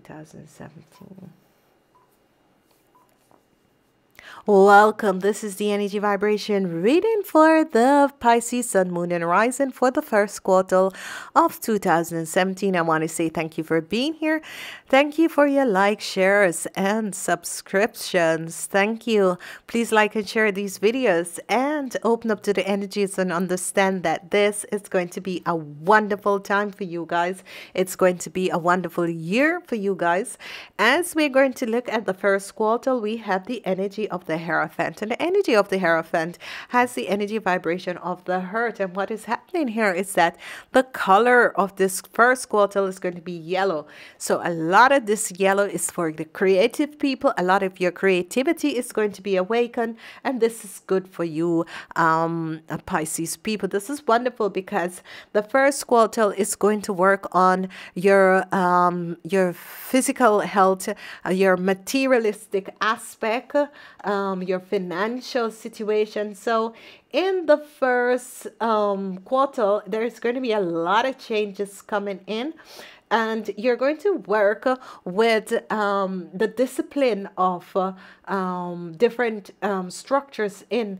2017. Welcome. This is the energy vibration reading for the Pisces Sun, Moon, and Horizon for the first quarter of 2017. I want to say thank you for being here. Thank you for your likes, shares, and subscriptions. Thank you. Please like and share these videos and open up to the energies and understand that this is going to be a wonderful time for you guys. It's going to be a wonderful year for you guys. As we're going to look at the first quarter, we have the energy of the Hierophant, and the energy of the Hierophant has the energy vibration of the Hurt. And what is happening here is that the color of this first quarter is going to be yellow. So a lot of this yellow is for the creative people. A lot of your creativity is going to be awakened, and this is good for you, Pisces people. This is wonderful because the first quarter is going to work on your physical health, your materialistic aspect, your financial situation. So in the first quarter, there's going to be a lot of changes coming in, and you're going to work with the discipline of different structures in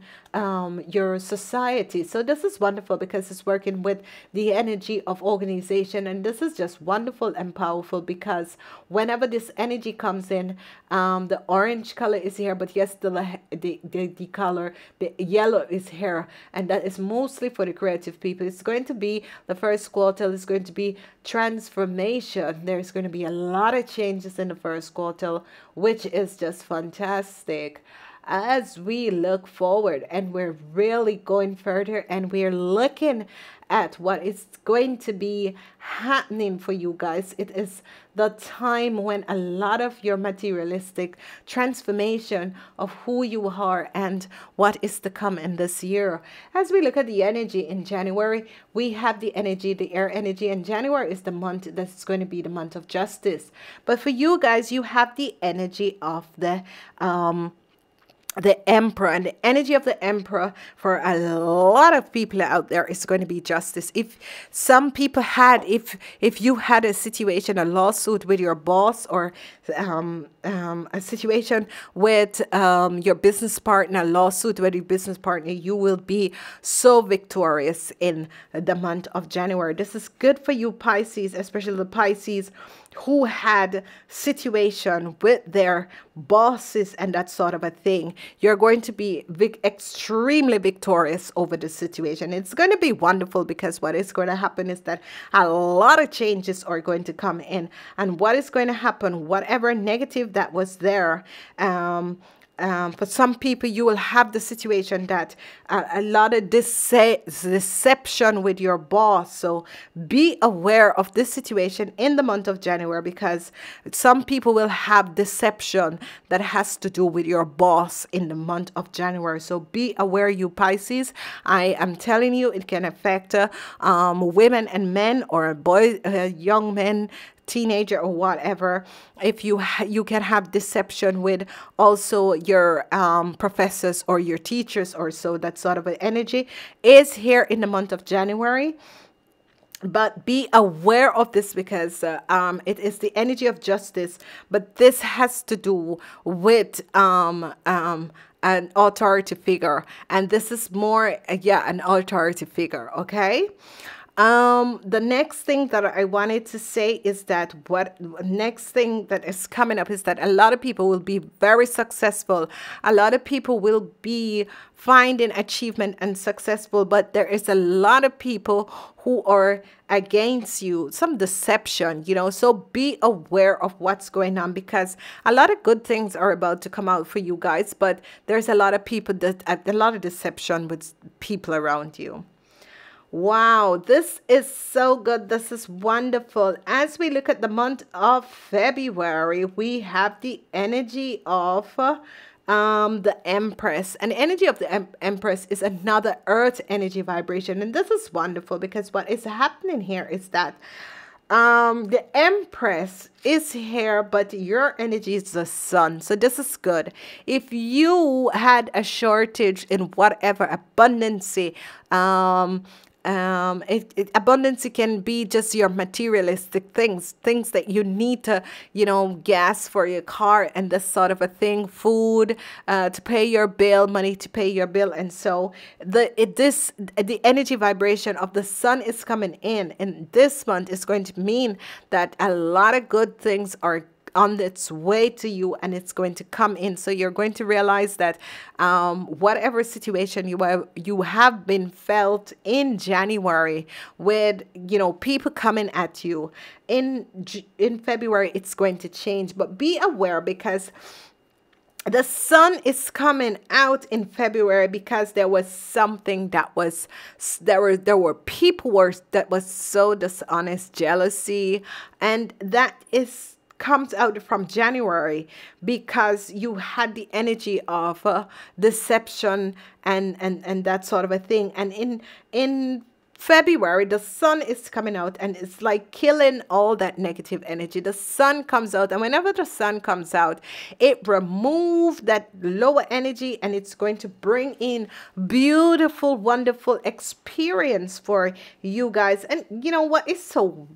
your society. So this is wonderful because it's working with the energy of organization, and this is just wonderful and powerful because whenever this energy comes in, the orange color is here, but yes, the color, the yellow is here, and that is mostly for the creative people. It's going to be the first quarter is going to be transformation. There's going to be a lot of changes in the first quarter, which is just fantastic. As we look forward and we're really going further and we're looking at what is going to be happening for you guys, it is the time when a lot of your materialistic transformation of who you are and what is to come in this year. As we look at the energy in January, we have the energy, the air energy, and January is the month that's going to be the month of justice. But for you guys, you have the energy of the Emperor, and the energy of the Emperor for a lot of people out there is going to be justice. If some people had, if you had a situation, a lawsuit with your boss, or a situation with your business partner, a lawsuit with your business partner, you will be so victorious in the month of January. This is good for you, Pisces, especially the Pisces who had situation with their bosses and that sort of a thing. You're going to be extremely victorious over the situation. It's going to be wonderful because what is going to happen is that a lot of changes are going to come in, and what is going to happen, whatever negative that was there, for some people, you will have the situation that a lot of deception with your boss. So be aware of this situation in the month of January, because some people will have deception that has to do with your boss in the month of January. So be aware, you Pisces. I am telling you, it can affect women and men, or boys, young men, teenager, or whatever. If you can have deception with also your professors or your teachers, or so. That sort of an energy is here in the month of January. But be aware of this because it is the energy of justice, but this has to do with an authority figure, and this is more an authority figure. Okay. The next thing that I wanted to say is that next thing that is coming up is that a lot of people will be very successful. A lot of people will be finding achievement and successful, but there is a lot of people who are against you, some deception, so be aware of what's going on, because a lot of good things are about to come out for you guys, but there's a lot of people a lot of deception with people around you. Wow, this is so good. This is wonderful. As we look at the month of February, we have the energy of the Empress. And the energy of the Empress is another earth energy vibration. And this is wonderful because what is happening here is that the Empress is here, but your energy is the Sun. So this is good. If you had a shortage in whatever abundancy, abundance, it can be just your materialistic things that you need to, gas for your car and this sort of a thing, food, to pay your bill, money to pay your bill. And so the energy vibration of the sun is coming in this month is going to mean that a lot of good things are on its way to you, and it's going to come in. So you're going to realize that whatever situation you have been felt in January with people coming at you, in February it's going to change. But be aware, because the sun is coming out in February, because there was something that was, there were people that was so dishonest, jealousy, and that comes out from January, because you had the energy of deception and that sort of a thing. And in February, the sun is coming out, and it's like killing all that negative energy. The sun comes out, and whenever the sun comes out, it removes that lower energy, and it's going to bring in beautiful, wonderful experience for you guys. And what is so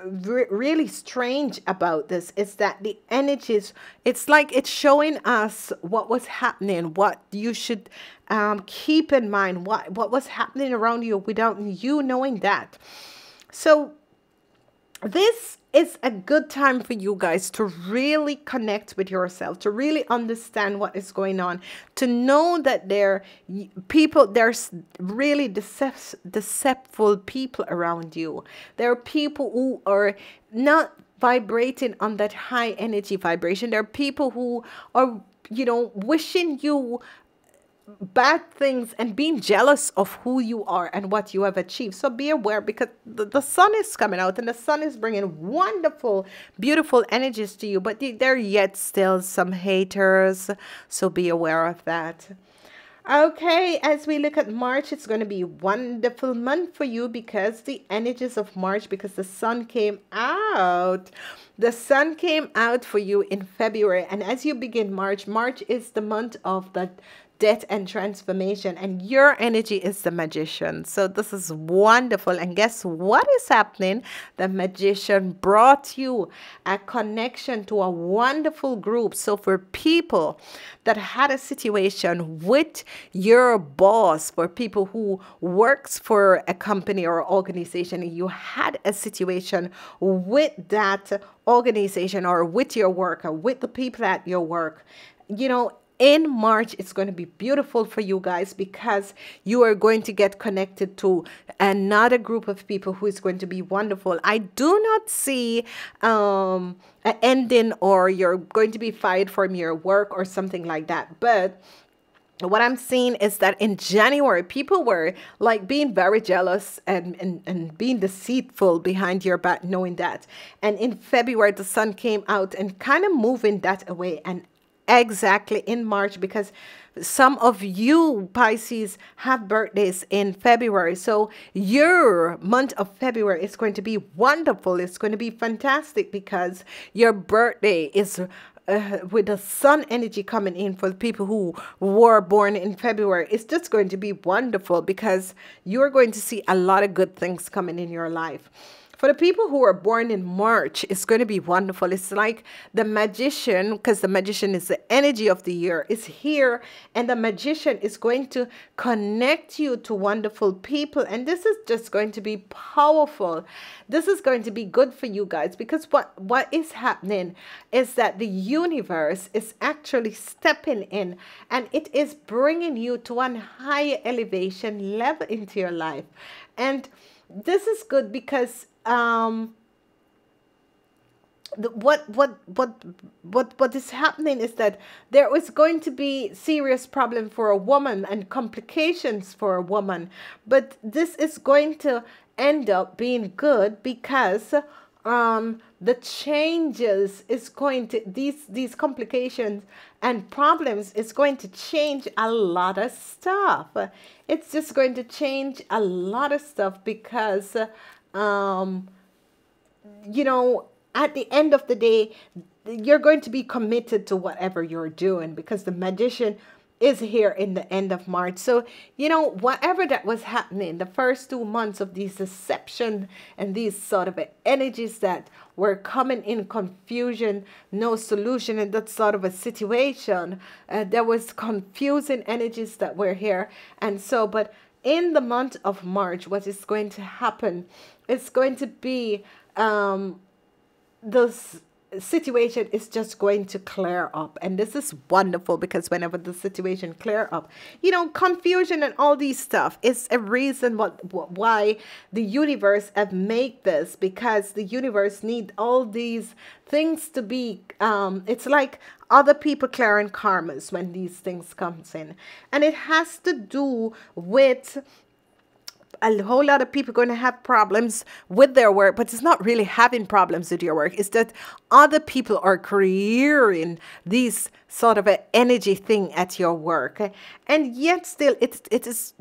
really strange about this is that the energies, it's like it's showing us what was happening, what you should keep in mind, what was happening around you without you knowing that. So this is a good time for you guys to really connect with yourself, to really understand what is going on, to know that there's really deceptive people around you. There are people who are not vibrating on that high energy vibration. There are people who are, wishing you bad things and being jealous of who you are and what you have achieved. So be aware, because the sun is coming out, and the sun is bringing wonderful, beautiful energies to you, but there are yet still some haters. So be aware of that. Okay, as we look at March, it's going to be a wonderful month for you, because the energies of March, because the sun came out. The sun came out for you in February, and as you begin March is the month of the death and transformation, and your energy is the magician. So this is wonderful. And guess what is happening? The magician brought you a connection to a wonderful group. So for people that had a situation with your boss, for people who works for a company or organization, and you had a situation with that organization or with your work or with the people at your work, in March, it's going to be beautiful for you guys, because you are going to get connected to another group of people who is going to be wonderful. I do not see an ending, or you're going to be fired from your work or something like that. But what I'm seeing is that in January, people were like being very jealous and being deceitful behind your back, knowing that. And in February, the sun came out and kind of moving that away. And exactly in March, because some of you Pisces have birthdays in February. So your month of February is going to be wonderful. It's going to be fantastic, because your birthday is with the sun energy coming in. For the people who were born in February, it's just going to be wonderful, because you're going to see a lot of good things coming in your life. For the people who are born in March, it's going to be wonderful. It's like the magician, because the magician is the energy of the year, is here. And the magician is going to connect you to wonderful people. And this is just going to be powerful. This is going to be good for you guys, because what is happening is that the universe is actually stepping in, and it is bringing you to one higher elevation level into your life. And this is good, because what is happening is that there is going to be serious problem for a woman and complications for a woman, but this is going to end up being good, because the changes is going to, these complications and problems is going to change a lot of stuff. It's just going to change a lot of stuff, because at the end of the day, you're going to be committed to whatever you're doing, because the magician is here in the end of March. So, you know, whatever that was happening, the first 2 months of these deception and these sort of energies that were coming in confusion, no solution in that sort of a situation. There was confusing energies that were here. And so, but in the month of March, what is going to happen? It's going to be those situation is just going to clear up, and this is wonderful, because whenever the situation clear up, you know, confusion and all these stuff is a reason why the universe have made this, because the universe need all these things to be it's like other people clearing karmas when these things comes in, and it has to do with a whole lot of people going to have problems with their work, but it's not really having problems with your work. It's that other people are creating these sort of an energy thing at your work. And yet still it is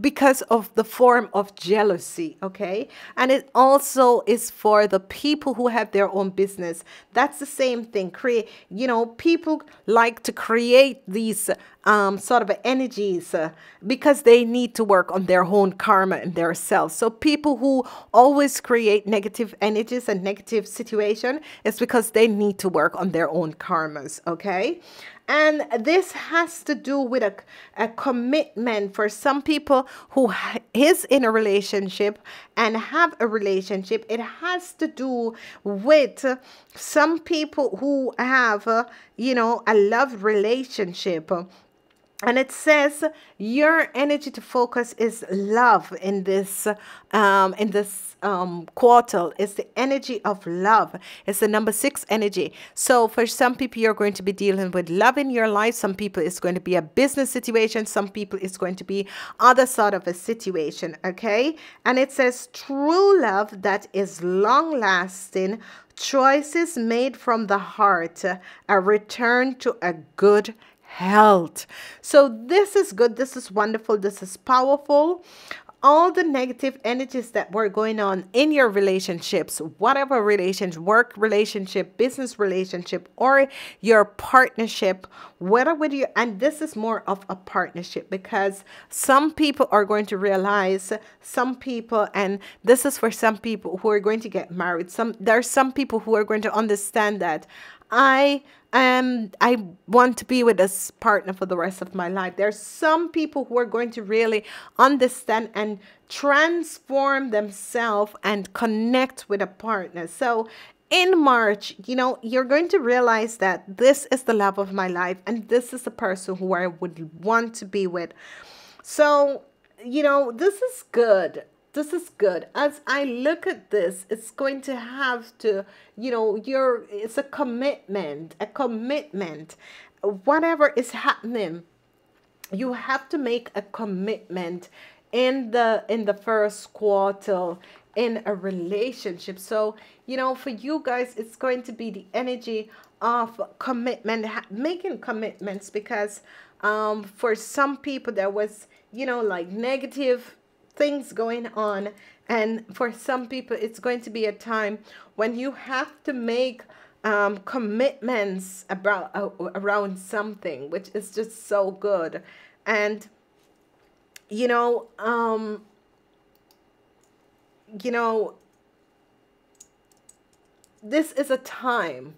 because of the form of jealousy, okay? And it also is for the people who have their own business. That's the same thing. You know, people like to create these sort of energies because they need to work on their own karma and their self. So people who always create negative energies and negative situation is because they need to work on their own karmas, okay? And this has to do with a commitment for some people who is in a relationship and have a relationship. It has to do with some people who have, you know, a love relationship. And it says your energy to focus is love in this quarter. It's the energy of love. It's the number 6 energy. So for some people, you're going to be dealing with love in your life. Some people, it's going to be a business situation. Some people, it's going to be other sort of a situation. Okay. And it says true love that is long lasting, choices made from the heart, a return to a good health. So this is good. This is wonderful. This is powerful. All the negative energies that were going on in your relationships, whatever relationship, work relationship, business relationship, or your partnership, whether with you, and this is more of a partnership, because some people are going to realize, some people, and this is for some people who are going to get married. There are some people who are going to understand that I want to be with this partner for the rest of my life. There's some people who are going to really understand and transform themselves and connect with a partner. So in March, you know, you're going to realize that this is the love of my life, and this is the person who I would want to be with. So, you know, this is good. This is good. As I look at this, it's going to have to, you know, it's a commitment, Whatever is happening, you have to make a commitment in the first quarter in a relationship. So, you know, for you guys, it's going to be the energy of commitment, making commitments, because for some people there was, you know, like negative things going on, and for some people it's going to be a time when you have to make commitments around something, which is just so good. And you know, this is a time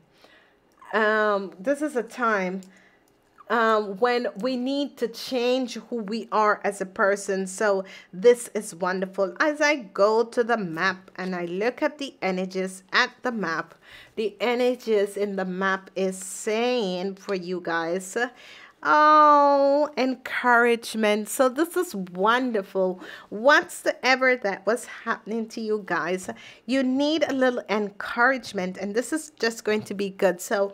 when we need to change who we are as a person. So this is wonderful. As I go to the map and I look at the energies at the map, the energies in the map is saying for you guys, oh, encouragement. So this is wonderful. Whatsoever that was happening to you guys, you need a little encouragement, and this is just going to be good. So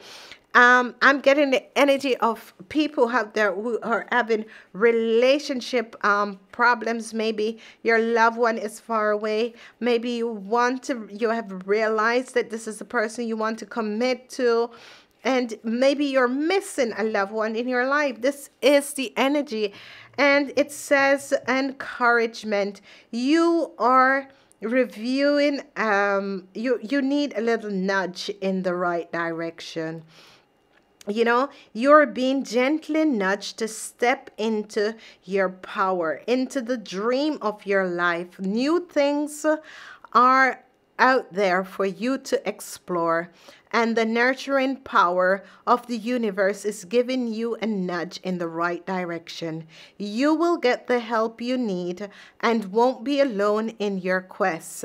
I'm getting the energy of people out there who are having relationship problems. Maybe your loved one is far away. Maybe you have realized that this is the person you want to commit to, and maybe you're missing a loved one in your life. This is the energy, and it says encouragement. You are reviewing, you need a little nudge in the right direction. You know, you're being gently nudged to step into your power, into the dream of your life. New things are out there for you to explore, and the nurturing power of the universe is giving you a nudge in the right direction. You will get the help you need and won't be alone in your quest.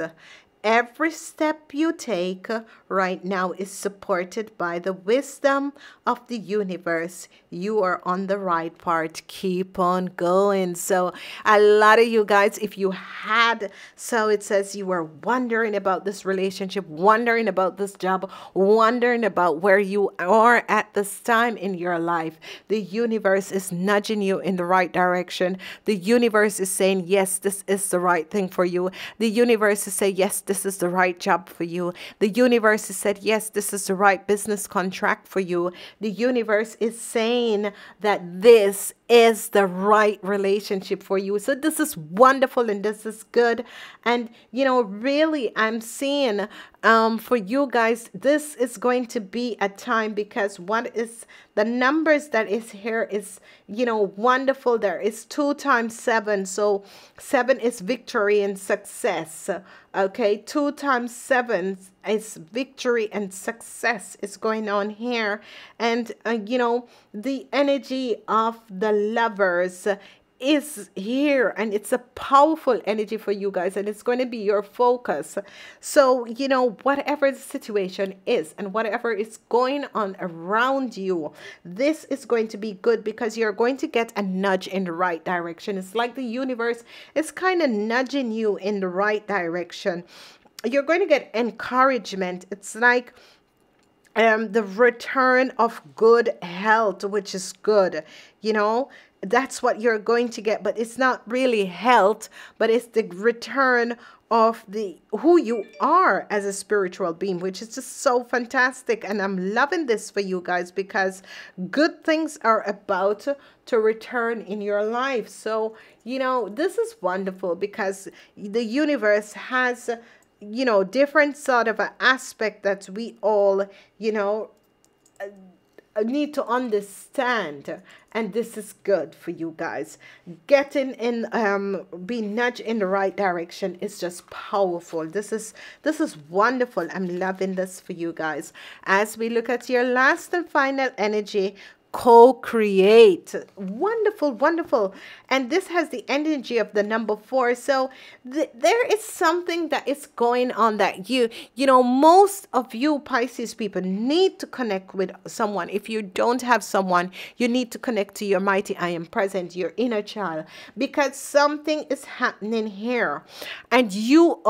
Every step you take right now is supported by the wisdom of the universe. You are on the right part. Keep on going. So a lot of you guys, if you had, so it says you were wondering about this relationship, wondering about this job, wondering about where you are at this time in your life, the universe is nudging you in the right direction. The universe is saying, yes, this is the right thing for you. The universe is saying, yes, this is the right job for you. The universe has said, yes, this is the right business contract for you. The universe is saying that this is the right relationship for you. So this is wonderful and this is good. And, you know, really, I'm seeing for you guys, this is going to be a time, because what is the numbers that is here is, you know, wonderful. There is 2 times 7. So 7 is victory and success. Okay, 2 times 7 is victory and success is going on here. And, you know, the energy of the lovers is here, and it's a powerful energy for you guys, and it's going to be your focus. So, you know, whatever the situation is and whatever is going on around you, this is going to be good, because you're going to get a nudge in the right direction. It's like the universe is kind of nudging you in the right direction. You're going to get encouragement. It's like the return of good health, which is good, you know. That's what you're going to get, but it's not really health, but it's the return of the who you are as a spiritual being, which is just so fantastic. And I'm loving this for you guys, because good things are about to return in your life. So, you know, this is wonderful, because the universe has, you know, different sort of an aspect that we all, you know, need to understand. And this is good for you guys. Getting in, being nudged in the right direction is just powerful. This is wonderful. I'm loving this for you guys. As we look at your last and final energy, co-create. Wonderful, wonderful. And this has the energy of the number 4. So there is something that is going on that you know, most of you Pisces people need to connect with someone. If you don't have someone, you need to connect to your mighty I am present, your inner child, because something is happening here, and you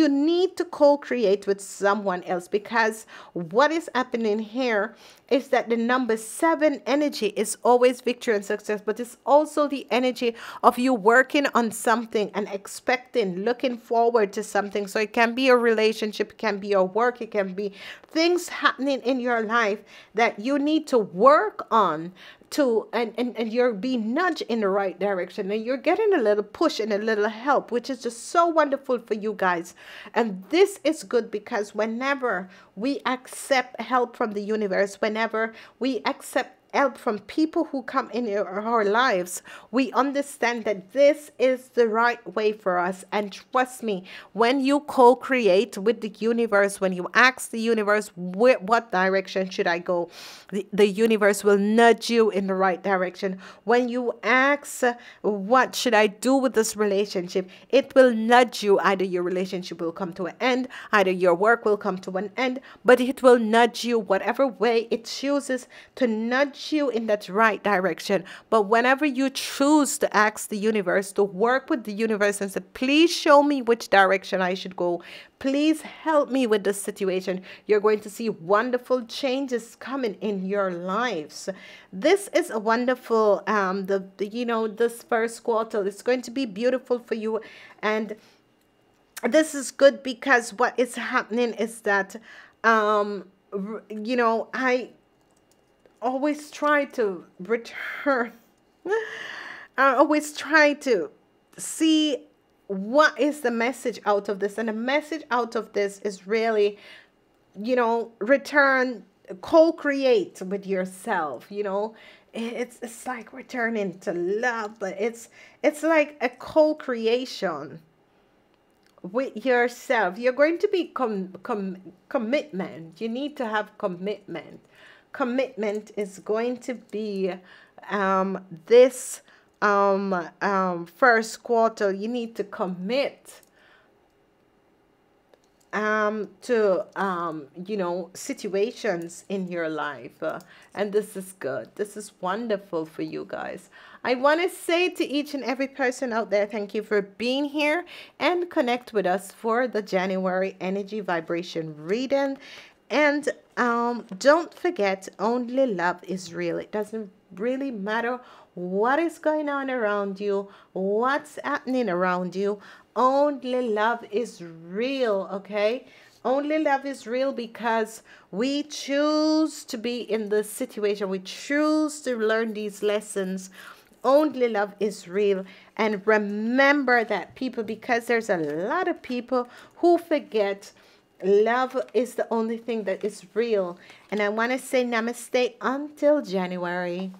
need to co-create with someone else, because what is happening here is that the number 7 energy is always victory and success, but it's also the energy of you working on something and expecting, looking forward to something. So it can be a relationship, it can be your work, it can be things happening in your life that you need to work on to, and you're being nudged in the right direction, and you're getting a little push and a little help, which is just so wonderful for you guys. And this is good, because whenever we accept help from the universe, whenever we accept help from people who come in our lives, we understand that this is the right way for us. And trust me, when you co-create with the universe, when you ask the universe, what direction should I go, the universe will nudge you in the right direction. When you ask, what should I do with this relationship, it will nudge you. Either your relationship will come to an end, either your work will come to an end, but it will nudge you whatever way it chooses to nudge you in that right direction. But whenever you choose to ask the universe, to work with the universe and say, please show me which direction I should go, please help me with this situation, you're going to see wonderful changes coming in your lives. This is a wonderful, you know, this first quarter is going to be beautiful for you. And this is good, because what is happening is that, you know, I always try to return. I always try to see what is the message out of this. And the message out of this is really, you know, return co-create with yourself, you know. It's like returning to love, but it's like a co-creation with yourself. You're going to be commitment. You need to have commitment. Commitment is going to be this first quarter. You need to commit to you know, situations in your life, and this is good. This is wonderful for you guys. I want to say to each and every person out there, thank you for being here and connect with us for the January energy vibration reading. And don't forget, only love is real. It doesn't really matter what is going on around you, what's happening around you. Only love is real, okay? Only love is real because we choose to be in this situation. We choose to learn these lessons. Only love is real. And remember that, people, because there's a lot of people who forget love is the only thing that is real. And I want to say namaste until January.